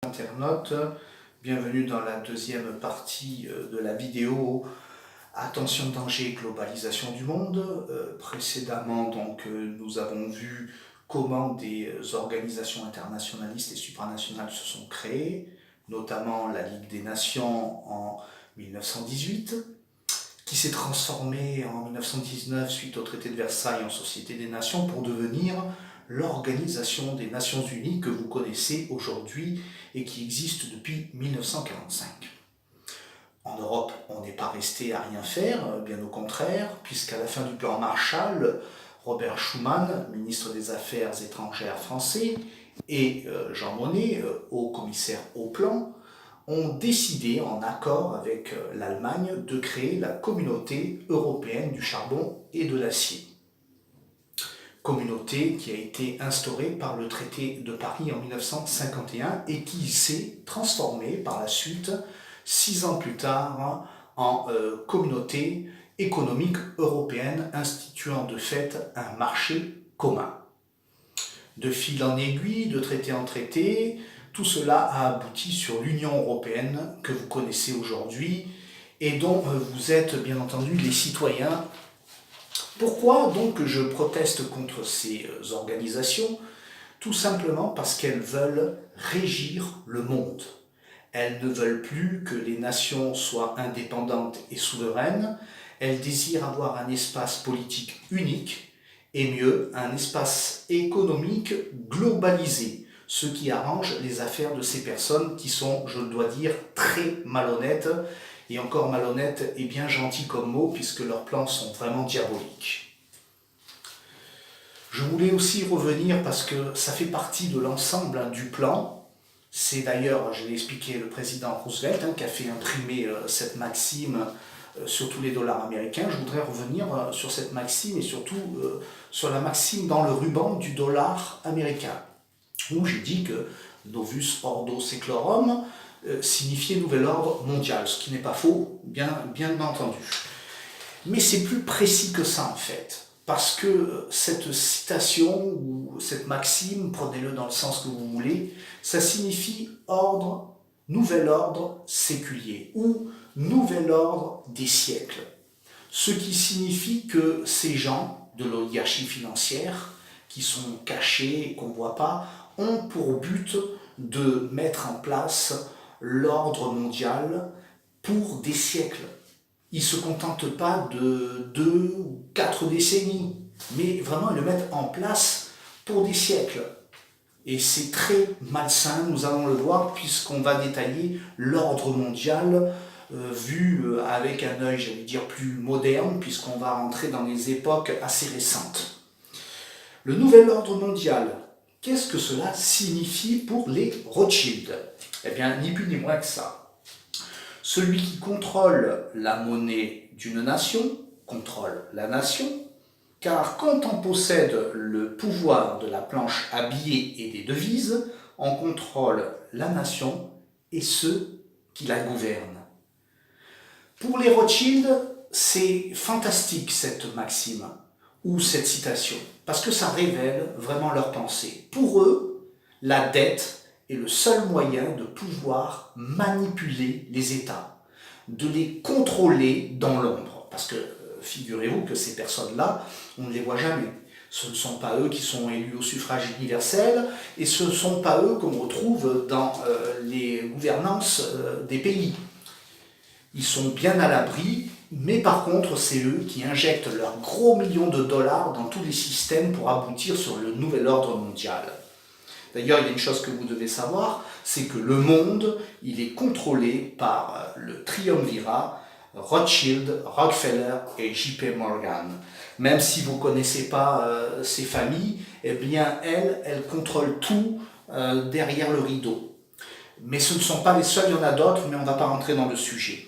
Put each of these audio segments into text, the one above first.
Internautes, bienvenue dans la deuxième partie de la vidéo Attention, danger, globalisation du monde. Précédemment, nous avons vu comment des organisations internationalistes et supranationales se sont créées, notamment la Ligue des Nations en 1918, qui s'est transformée en 1919 suite au traité de Versailles en Société des Nations pour devenir l'Organisation des Nations Unies que vous connaissez aujourd'hui et qui existe depuis 1945. En Europe, on n'est pas resté à rien faire, bien au contraire, puisqu'à la fin du plan Marshall, Robert Schuman, ministre des Affaires étrangères français, et Jean Monnet, haut commissaire au plan, ont décidé, en accord avec l'Allemagne, de créer la Communauté européenne du charbon et de l'acier. Communauté qui a été instaurée par le traité de Paris en 1951 et qui s'est transformée par la suite, 6 ans plus tard, en communauté économique européenne instituant de fait un marché commun. De fil en aiguille, de traité en traité, tout cela a abouti sur l'Union européenne que vous connaissez aujourd'hui et dont vous êtes bien entendu les citoyens. Pourquoi donc je proteste contre ces organisations? Tout simplement parce qu'elles veulent régir le monde. Elles ne veulent plus que les nations soient indépendantes et souveraines. Elles désirent avoir un espace politique unique et mieux, un espace économique globalisé, ce qui arrange les affaires de ces personnes qui sont, je dois dire, très malhonnêtes. Et encore malhonnête et bien gentil comme mot, puisque leurs plans sont vraiment diaboliques. Je voulais aussi revenir, parce que ça fait partie de l'ensemble du plan. C'est d'ailleurs, je l'ai expliqué, le président Roosevelt qui a fait imprimer cette maxime sur tous les dollars américains. Je voudrais revenir sur cette maxime et surtout sur la maxime dans le ruban du dollar américain, où j'ai dit que Novus Ordo Seclorum signifiait nouvel ordre mondial, ce qui n'est pas faux, bien entendu. Mais c'est plus précis que ça en fait, parce que cette citation ou cette maxime, prenez-le dans le sens que vous voulez, ça signifie ordre, nouvel ordre séculier ou nouvel ordre des siècles. Ce qui signifie que ces gens de l'oligarchie financière, qui sont cachés et qu'on ne voit pas, ont pour but de mettre en place l'ordre mondial pour des siècles. Ils ne se contentent pas de 2 ou 4 décennies, mais vraiment ils le mettent en place pour des siècles. Et c'est très malsain, nous allons le voir, puisqu'on va détailler l'ordre mondial vu avec un œil, j'allais dire, plus moderne, puisqu'on va rentrer dans des époques assez récentes. Le nouvel ordre mondial, qu'est-ce que cela signifie pour les Rothschild? Eh bien, ni plus ni moins que ça. Celui qui contrôle la monnaie d'une nation contrôle la nation, car quand on possède le pouvoir de la planche à billets et des devises, on contrôle la nation et ceux qui la gouvernent. Pour les Rothschild, c'est fantastique cette maxime ou cette citation, parce que ça révèle vraiment leur pensée. Pour eux, la dette est le seul moyen de pouvoir manipuler les États, de les contrôler dans l'ombre. Parce que figurez-vous que ces personnes-là, on ne les voit jamais. Ce ne sont pas eux qui sont élus au suffrage universel, et ce ne sont pas eux qu'on retrouve dans les gouvernances des pays. Ils sont bien à l'abri, mais par contre, c'est eux qui injectent leurs gros millions de dollars dans tous les systèmes pour aboutir sur le nouvel ordre mondial. D'ailleurs, il y a une chose que vous devez savoir, c'est que le monde, il est contrôlé par le triumvirat Rothschild, Rockefeller et JP Morgan. Même si vous ne connaissez pas ces familles, eh bien, elles contrôlent tout derrière le rideau. Mais ce ne sont pas les seuls, il y en a d'autres, mais on ne va pas rentrer dans le sujet.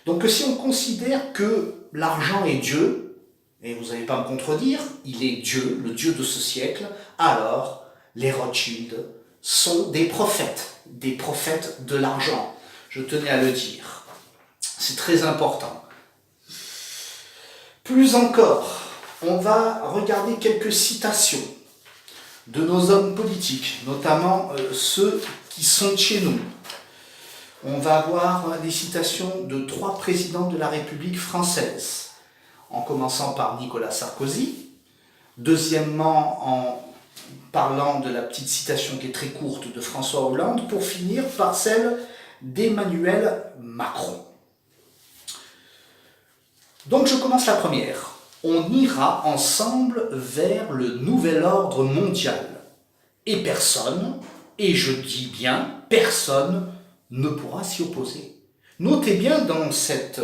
Donc si on considère que l'argent est Dieu, et vous n'allez pas me contredire, il est Dieu, le Dieu de ce siècle, alors les Rothschild sont des prophètes de l'argent. Je tenais à le dire. C'est très important. Plus encore, on va regarder quelques citations de nos hommes politiques, notamment ceux qui sont de chez nous. On va avoir des citations de 3 présidents de la République française, en commençant par Nicolas Sarkozy, deuxièmement en parlant de la petite citation qui est très courte de François Hollande, pour finir par celle d'Emmanuel Macron. Donc je commence la première. On ira ensemble vers le nouvel ordre mondial. Et personne, et je dis bien personne, ne pourra s'y opposer. Notez bien dans cette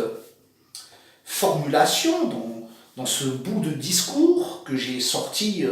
formulation, dans ce bout de discours que j'ai sorti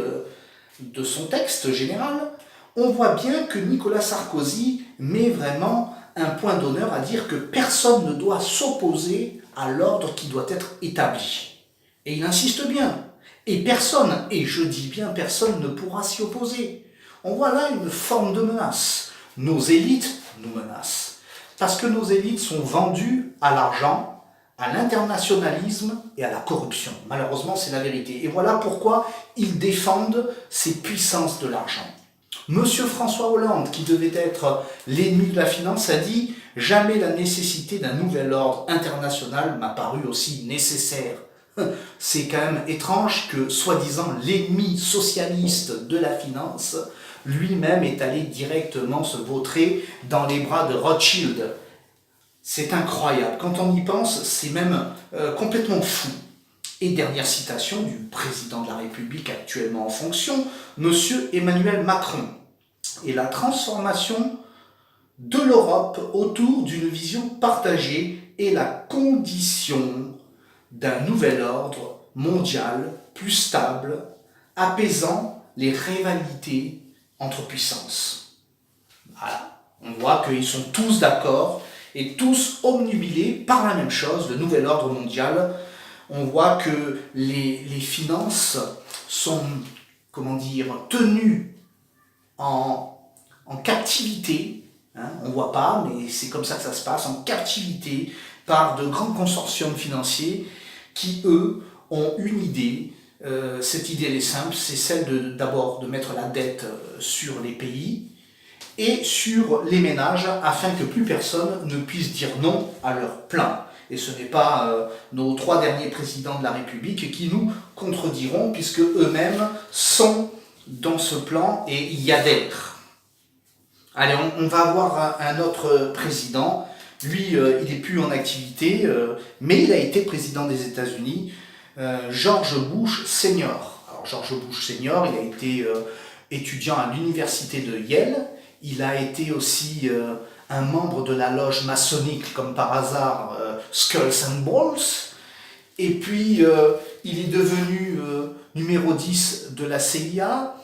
de son texte général, on voit bien que Nicolas Sarkozy met vraiment un point d'honneur à dire que personne ne doit s'opposer à l'ordre qui doit être établi. Et il insiste bien. Et personne, et je dis bien personne, ne pourra s'y opposer. On voit là une forme de menace. Nos élites nous menacent. Parce que nos élites sont vendues à l'argent, à l'internationalisme et à la corruption. Malheureusement, c'est la vérité. Et voilà pourquoi ils défendent ces puissances de l'argent. Monsieur François Hollande, qui devait être l'ennemi de la finance, a dit « Jamais la nécessité d'un nouvel ordre international m'a paru aussi nécessaire ». C'est quand même étrange que, soi-disant, l'ennemi socialiste de la finance, lui-même est allé directement se vautrer dans les bras de Rothschild. C'est incroyable. Quand on y pense, c'est même complètement fou. Et dernière citation du président de la République actuellement en fonction, monsieur Emmanuel Macron. Et la transformation de l'Europe autour d'une vision partagée est la condition d'un nouvel ordre mondial plus stable, apaisant les rivalités entre puissances. Voilà. On voit qu'ils sont tous d'accord et tous obnubilés par la même chose, le nouvel ordre mondial. On voit que les finances sont, tenues en captivité. On ne voit pas, mais c'est comme ça que ça se passe, en captivité par de grands consortiums financiers qui, eux, ont une idée. Cette idée, elle est simple, c'est celle d'abord de mettre la dette sur les pays et sur les ménages afin que plus personne ne puisse dire non à leur plan. Et ce n'est pas nos 3 derniers présidents de la République qui nous contrediront puisque eux-mêmes sont dans ce plan et y adhèrent. Allez, on va avoir un autre président. Lui, il n'est plus en activité, mais il a été président des États-Unis, George Bush Senior. Alors, George Bush Senior, il a été étudiant à l'université de Yale. Il a été aussi un membre de la loge maçonnique, comme par hasard, Skulls and Balls. Et puis, il est devenu numéro 10 de la CIA.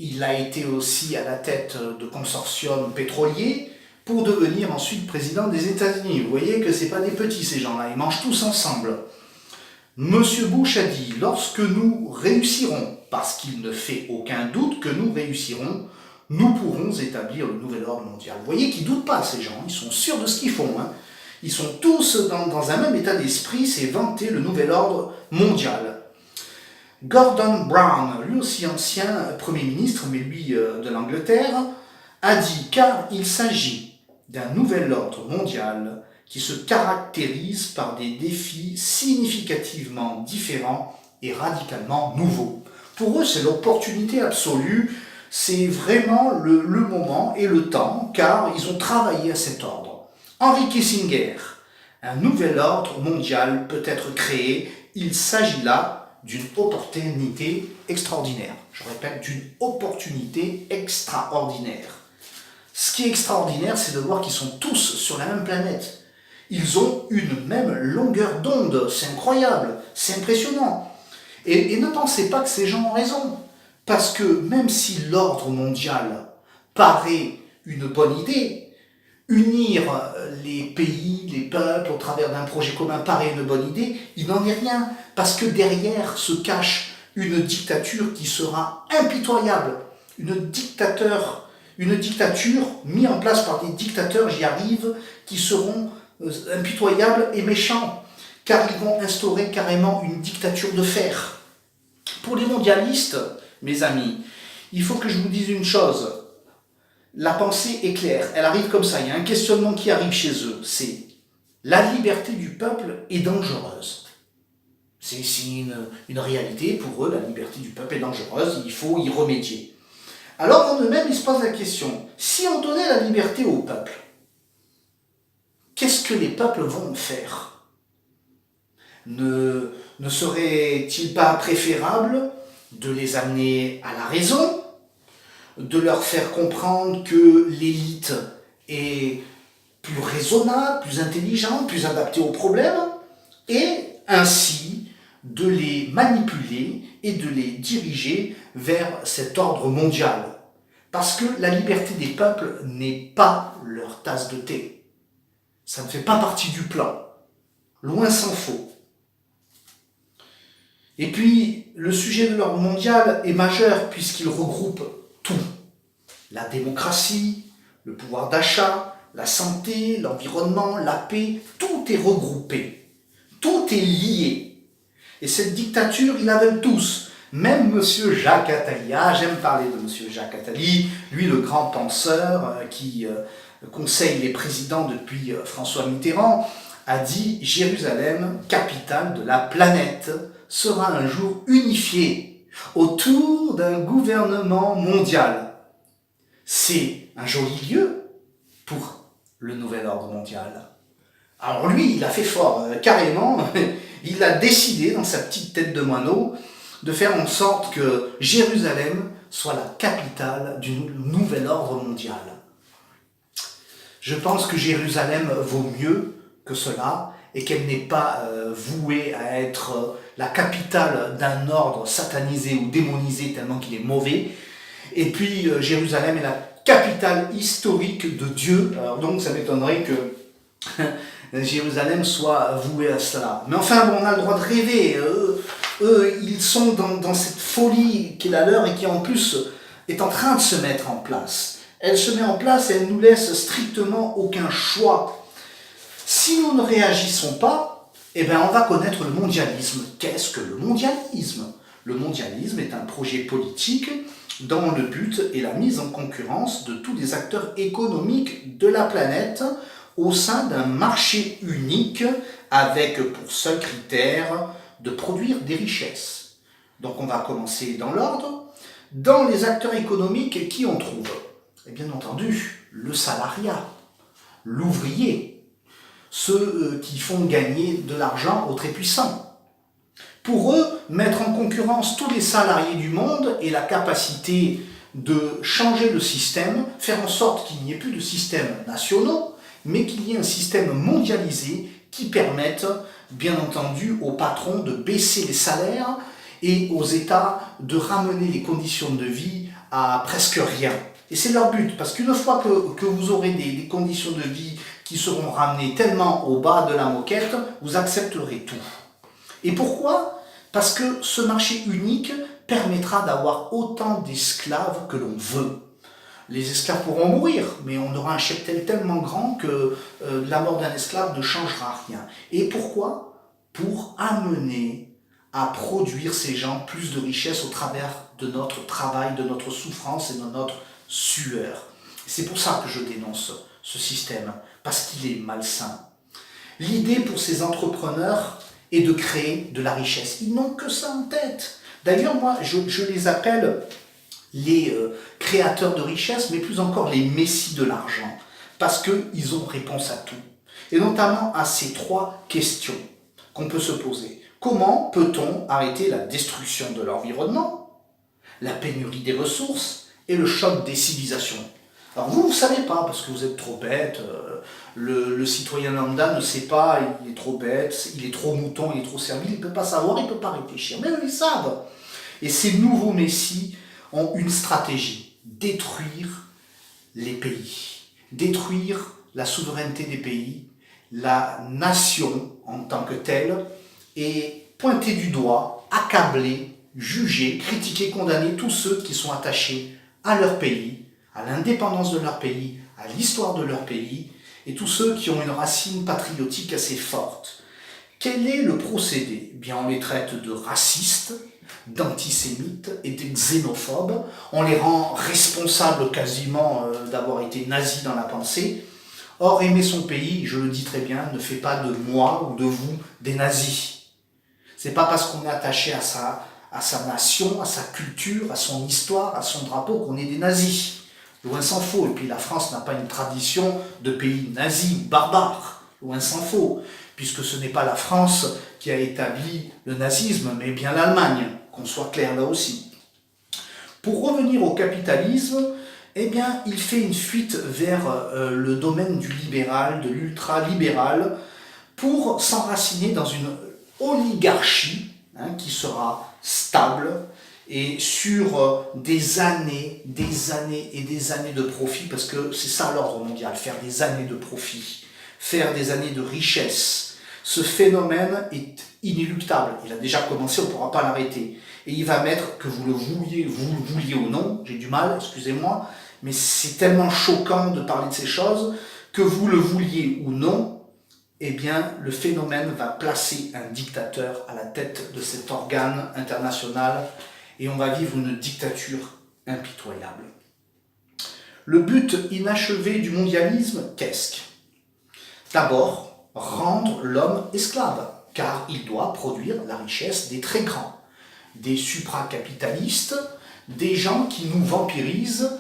Il a été aussi à la tête de consortiums pétroliers pour devenir ensuite président des États-Unis. Vous voyez que ce n'est pas des petits ces gens-là, ils mangent tous ensemble. Monsieur Bush a dit « Lorsque nous réussirons, parce qu'il ne fait aucun doute que nous réussirons, nous pourrons établir le nouvel ordre mondial. » Vous voyez qu'ils ne doutent pas ces gens, ils sont sûrs de ce qu'ils font. Ils sont tous dans un même état d'esprit, c'est vanter le nouvel ordre mondial. Gordon Brown, lui aussi ancien Premier ministre, mais lui de l'Angleterre, a dit « Car il s'agit d'un nouvel ordre mondial qui se caractérise par des défis significativement différents et radicalement nouveaux. » Pour eux, c'est l'opportunité absolue, c'est vraiment le moment et le temps, car ils ont travaillé à cet ordre. Henry Kissinger, un nouvel ordre mondial peut être créé, il s'agit là d'une opportunité extraordinaire. Je répète, d'une opportunité extraordinaire. Ce qui est extraordinaire, c'est de voir qu'ils sont tous sur la même planète. Ils ont une même longueur d'onde. C'est incroyable, c'est impressionnant. Et ne pensez pas que ces gens ont raison. Parce que même si l'ordre mondial paraît une bonne idée, unir les pays, les peuples au travers d'un projet commun paraît une bonne idée, il n'en est rien. Parce que derrière se cache une dictature qui sera impitoyable. Une dictature mise en place par des dictateurs, j'y arrive, qui seront impitoyables et méchants. Car ils vont instaurer carrément une dictature de fer. Pour les mondialistes, mes amis, il faut que je vous dise une chose. la pensée est claire, elle arrive comme ça, il y a un questionnement qui arrive chez eux, c'est la liberté du peuple est dangereuse. C'est une réalité pour eux, la liberté du peuple est dangereuse, il faut y remédier. Alors en eux-mêmes, ils se posent la question, si on donnait la liberté au peuple, qu'est-ce que les peuples vont faire? Ne serait-il pas préférable de les amener à la raison, de leur faire comprendre que l'élite est plus raisonnable, plus intelligente, plus adaptée aux problèmes, et ainsi de les manipuler et de les diriger vers cet ordre mondial. Parce que la liberté des peuples n'est pas leur tasse de thé. Ça ne fait pas partie du plan. Loin s'en faut. Et puis, le sujet de l'ordre mondial est majeur puisqu'il regroupe tout. La démocratie, le pouvoir d'achat, la santé, l'environnement, la paix, tout est regroupé. Tout est lié. Et cette dictature, ils la veulent tous. Même M. Jacques Attali, j'aime parler de M. Jacques Attali, lui le grand penseur qui conseille les présidents depuis François Mitterrand, a dit « Jérusalem, capitale de la planète, sera un jour unifiée autour d'un gouvernement mondial. » C'est un joli lieu pour le nouvel ordre mondial. Alors lui, il a fait fort, carrément, il a décidé dans sa petite tête de moineau de faire en sorte que Jérusalem soit la capitale du nouvel ordre mondial. Je pense que Jérusalem vaut mieux que cela et qu'elle n'est pas vouée à être la capitale d'un ordre satanisé ou démonisé tellement qu'il est mauvais. Et puis Jérusalem est la capitale historique de Dieu. Alors donc ça m'étonnerait que Jérusalem soit vouée à cela. Mais enfin, bon, on a le droit de rêver. Eux, ils sont dans cette folie qui est la leur et qui en plus est en train de se mettre en place. Elle se met en place et elle nous laisse strictement aucun choix. Si nous ne réagissons pas, eh bien on va connaître le mondialisme. Qu'est-ce que le mondialisme? Le mondialisme est un projet politique dont le but est la mise en concurrence de tous les acteurs économiques de la planète au sein d'un marché unique avec pour seul critère de produire des richesses. Donc on va commencer dans l'ordre. Dans les acteurs économiques, qui on trouve? Et bien entendu, le salariat, l'ouvrier, ceux qui font gagner de l'argent aux très puissants. Pour eux, mettre en concurrence tous les salariés du monde et la capacité de changer le système, faire en sorte qu'il n'y ait plus de systèmes nationaux, mais qu'il y ait un système mondialisé qui permette, bien entendu, aux patrons de baisser les salaires et aux États de ramener les conditions de vie à presque rien. Et c'est leur but, parce qu'une fois que vous aurez des conditions de vie qui seront ramenées tellement au bas de la moquette, vous accepterez tout. Et pourquoi? Parce que ce marché unique permettra d'avoir autant d'esclaves que l'on veut. Les esclaves pourront mourir, mais on aura un cheptel tellement grand que la mort d'un esclave ne changera rien. Et pourquoi? Pour amener à produire ces gens plus de richesses au travers de notre travail, de notre souffrance et de notre sueur. C'est pour ça que je dénonce ce système, parce qu'il est malsain. L'idée pour ces entrepreneurs est de créer de la richesse. Ils n'ont que ça en tête. D'ailleurs, moi, je les appelle les créateurs de richesse, mais plus encore les messies de l'argent, parce qu'ils ont réponse à tout. Et notamment à ces trois questions qu'on peut se poser. Comment peut-on arrêter la destruction de l'environnement, la pénurie des ressources et le choc des civilisations? Alors vous ne savez pas, parce que vous êtes trop bête, le citoyen lambda ne sait pas, il est trop bête, il est trop mouton, il est trop servile, il ne peut pas savoir, il ne peut pas réfléchir. Mais eux, ils savent. Et ces nouveaux messies ont une stratégie: détruire les pays, détruire la souveraineté des pays, la nation en tant que telle, et pointer du doigt, accabler, juger, critiquer, condamner tous ceux qui sont attachés à leur pays, à l'indépendance de leur pays, à l'histoire de leur pays, et tous ceux qui ont une racine patriotique assez forte. Quel est le procédé? Eh bien, on les traite de racistes, d'antisémites et de xénophobes. On les rend responsables quasiment d'avoir été nazis dans la pensée. Or, aimer son pays, je le dis très bien, ne fait pas de moi ou de vous des nazis. C'est pas parce qu'on est attaché à sa nation, à sa culture, à son histoire, à son drapeau qu'on est des nazis. Loin s'en faut. Et puis la France n'a pas une tradition de pays nazi ou barbare. Loin s'en faut. Puisque ce n'est pas la France qui a établi le nazisme, mais bien l'Allemagne. Qu'on soit clair là aussi. Pour revenir au capitalisme, eh bien, il fait une fuite vers le domaine du libéral, de l'ultra-libéral, pour s'enraciner dans une oligarchie qui sera stable et sur des années et des années de profit, parce que c'est ça l'ordre mondial, faire des années de profit, faire des années de richesse. Ce phénomène est inéluctable, il a déjà commencé, on ne pourra pas l'arrêter. Et il va mettre, que vous le vouliez ou non, j'ai du mal, excusez-moi, mais c'est tellement choquant de parler de ces choses, que vous le vouliez ou non, eh bien, le phénomène va placer un dictateur à la tête de cet organe international et on va vivre une dictature impitoyable. Le but inachevé du mondialisme, qu'est-ce? D'abord, rendre l'homme esclave, car il doit produire la richesse des très grands, des supracapitalistes, des gens qui nous vampirisent,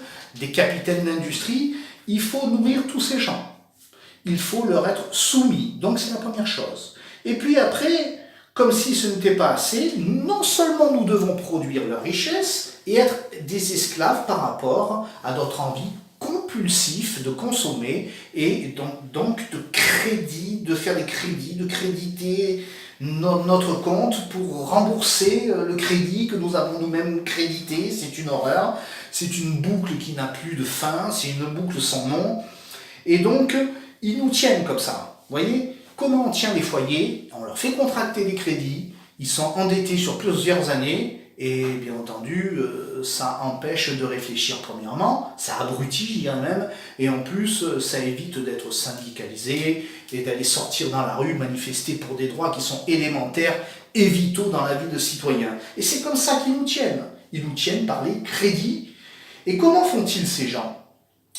des capitaines d'industrie. Il faut nourrir tous ces gens. Il faut leur être soumis. Donc c'est la première chose. Et puis après, comme si ce n'était pas assez, non seulement nous devons produire leur richesse et être des esclaves par rapport à notre envie compulsive de consommer et donc de crédit, de faire des crédits, de créditer notre compte pour rembourser le crédit que nous avons nous-mêmes crédité. C'est une horreur, c'est une boucle qui n'a plus de fin, c'est une boucle sans nom. Et donc, ils nous tiennent comme ça. Vous voyez, comment on tient les foyers? On leur fait contracter des crédits, ils sont endettés sur plusieurs années, et bien entendu, ça empêche de réfléchir premièrement, ça abrutit, je dirais même, et en plus, ça évite d'être syndicalisé et d'aller sortir dans la rue, manifester pour des droits qui sont élémentaires et vitaux dans la vie de citoyen. Et c'est comme ça qu'ils nous tiennent. Ils nous tiennent par les crédits. Et comment font-ils ces gens?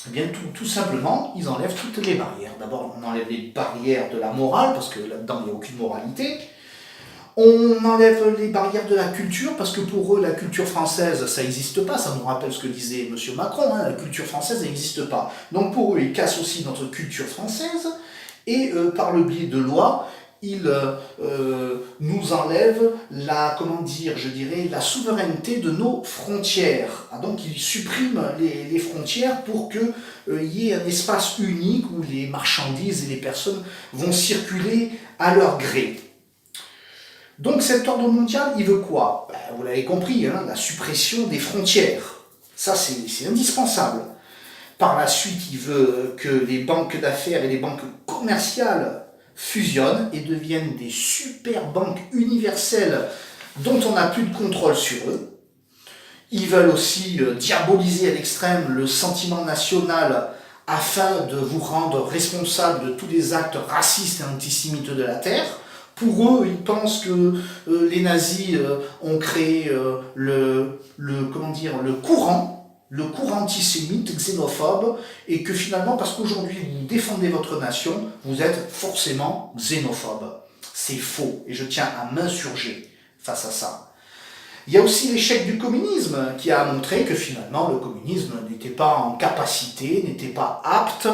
Eh bien, tout simplement, ils enlèvent toutes les barrières. D'abord, on enlève les barrières de la morale, parce que là-dedans, il n'y a aucune moralité. On enlève les barrières de la culture, parce que pour eux, la culture française, ça n'existe pas. Ça nous rappelle ce que disait M. Macron, la culture française n'existe pas. Donc pour eux, ils cassent aussi notre culture française, et par le biais de lois, ils nous enlèvent la souveraineté de nos frontières. Donc ils suppriment les frontières pour qu'il y ait un espace unique où les marchandises et les personnes vont circuler à leur gré. Donc cet ordre mondial, il veut quoi? Vous l'avez compris, la suppression des frontières. Ça, c'est indispensable. Par la suite, il veut que les banques d'affaires et les banques commerciales fusionnent et deviennent des super banques universelles dont on n'a plus de contrôle sur eux. Ils veulent aussi diaboliser à l'extrême le sentiment national afin de vous rendre responsable de tous les actes racistes et antisémites de la Terre. Pour eux, ils pensent que les nazis ont créé le courant antisémite, xénophobe, et que finalement, parce qu'aujourd'hui vous défendez votre nation, vous êtes forcément xénophobe. C'est faux, et je tiens à m'insurger face à ça. Il y a aussi l'échec du communisme, qui a montré que finalement le communisme n'était pas en capacité, n'était pas apte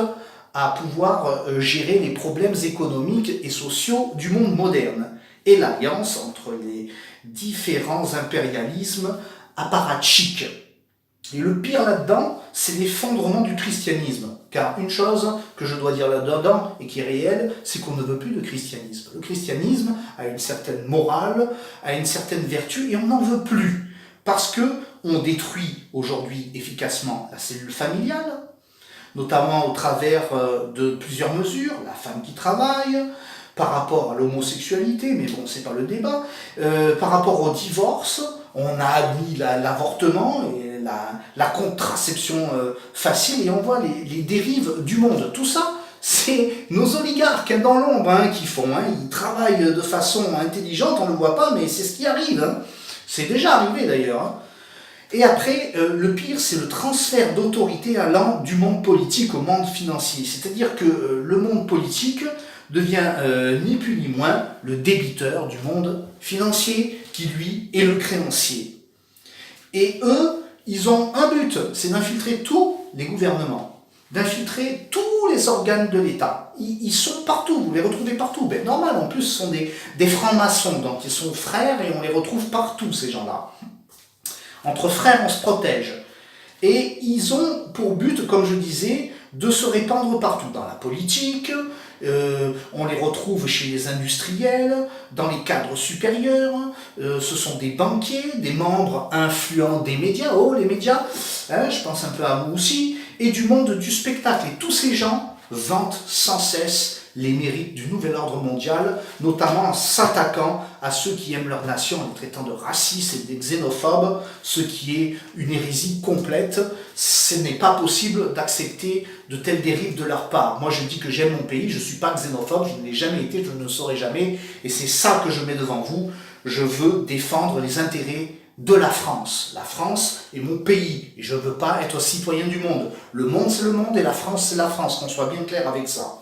à pouvoir gérer les problèmes économiques et sociaux du monde moderne, et l'alliance entre les différents impérialismes apparatchiks. Et le pire là-dedans, c'est l'effondrement du christianisme. Car une chose que je dois dire là-dedans, et qui est réelle, c'est qu'on ne veut plus de christianisme. Le christianisme a une certaine morale, a une certaine vertu, et on n'en veut plus. Parce qu'on détruit aujourd'hui efficacement la cellule familiale, notamment au travers de plusieurs mesures, la femme qui travaille, par rapport à l'homosexualité, mais bon, c'est pas le débat, par rapport au divorce, on a admis l'avortement et la contraception facile, et on voit les dérives du monde. Tout ça, c'est nos oligarques dans l'ombre qui font. Ils travaillent de façon intelligente, on ne le voit pas, mais c'est ce qui arrive. C'est déjà arrivé d'ailleurs. Hein. Et après, le pire, c'est le transfert d'autorité allant du monde politique au monde financier. C'est-à-dire que le monde politique devient ni plus ni moins le débiteur du monde financier, qui lui est le créancier. Et eux, ils ont un but, c'est d'infiltrer tous les gouvernements, d'infiltrer tous les organes de l'État. Ils sont partout, vous les retrouvez partout. Ben, normal, en plus, ce sont des francs-maçons, donc ils sont frères et on les retrouve partout, ces gens-là. Entre frères, on se protège. Et ils ont pour but, comme je disais, de se répandre partout, dans la politique, on les retrouve chez les industriels, dans les cadres supérieurs, ce sont des banquiers, des membres influents des médias, oh les médias, hein, je pense un peu à vous aussi, et du monde du spectacle. Et tous ces gens vantent sans cesse les mérites du nouvel ordre mondial, notamment en s'attaquant à ceux qui aiment leur nation, en les traitant de racistes et de xénophobes, ce qui est une hérésie complète. Ce n'est pas possible d'accepter de telles dérives de leur part. Moi je dis que j'aime mon pays, je ne suis pas xénophobe, je ne l'ai jamais été, je ne le serai jamais, et c'est ça que je mets devant vous. Je veux défendre les intérêts de la France. La France est mon pays, et je ne veux pas être citoyen du monde. Le monde c'est le monde et la France c'est la France, qu'on soit bien clair avec ça.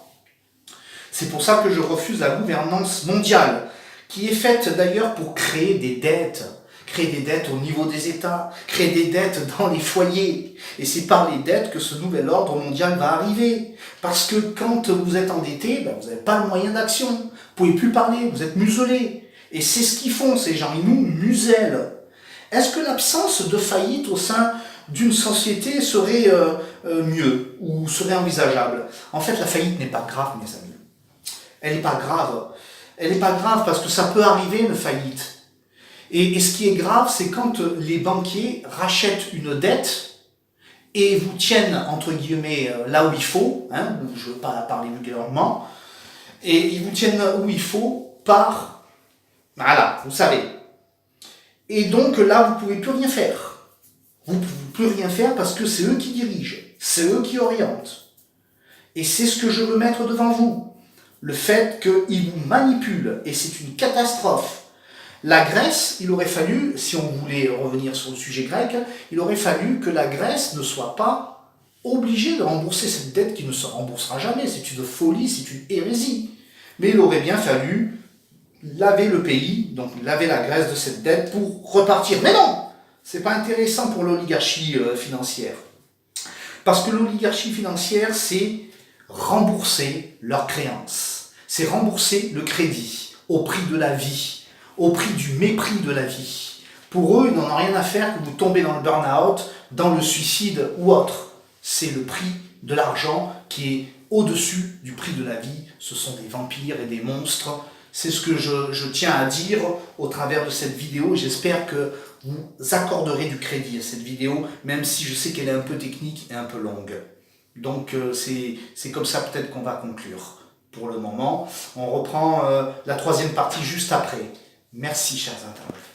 C'est pour ça que je refuse la gouvernance mondiale, qui est faite d'ailleurs pour créer des dettes au niveau des États, créer des dettes dans les foyers. Et c'est par les dettes que ce nouvel ordre mondial va arriver. Parce que quand vous êtes endetté, ben vous n'avez pas le moyen d'action. Vous ne pouvez plus parler, vous êtes muselé. Et c'est ce qu'ils font, ces gens, ils nous musellent. Est-ce que l'absence de faillite au sein d'une société serait mieux ou serait envisageable? En fait, la faillite n'est pas grave, mes amis. Elle n'est pas grave. Elle n'est pas grave parce que ça peut arriver, une faillite. Et ce qui est grave, c'est quand les banquiers rachètent une dette et vous tiennent, entre guillemets, là où il faut, hein, je ne veux pas parler vulgairement, et ils vous tiennent où il faut par... Voilà, vous savez. Et donc là, vous ne pouvez plus rien faire. Vous ne pouvez plus rien faire parce que c'est eux qui dirigent, c'est eux qui orientent. Et c'est ce que je veux mettre devant vous. Le fait qu'ils vous manipulent, et c'est une catastrophe. La Grèce, il aurait fallu, si on voulait revenir sur le sujet grec, il aurait fallu que la Grèce ne soit pas obligée de rembourser cette dette qui ne se remboursera jamais. C'est une folie, c'est une hérésie. Mais il aurait bien fallu laver le pays, donc laver la Grèce de cette dette pour repartir. Mais non, c'est pas intéressant pour l'oligarchie financière. Parce que l'oligarchie financière, c'est rembourser leurs créances. C'est rembourser le crédit au prix de la vie, au prix du mépris de la vie. Pour eux, ils n'en ont rien à faire que vous tombez dans le burn-out, dans le suicide ou autre. C'est le prix de l'argent qui est au-dessus du prix de la vie. Ce sont des vampires et des monstres. C'est ce que je tiens à dire au travers de cette vidéo. J'espère que vous accorderez du crédit à cette vidéo, même si je sais qu'elle est un peu technique et un peu longue. Donc c'est comme ça peut-être qu'on va conclure pour le moment. On reprend la troisième partie juste après. Merci chers internautes.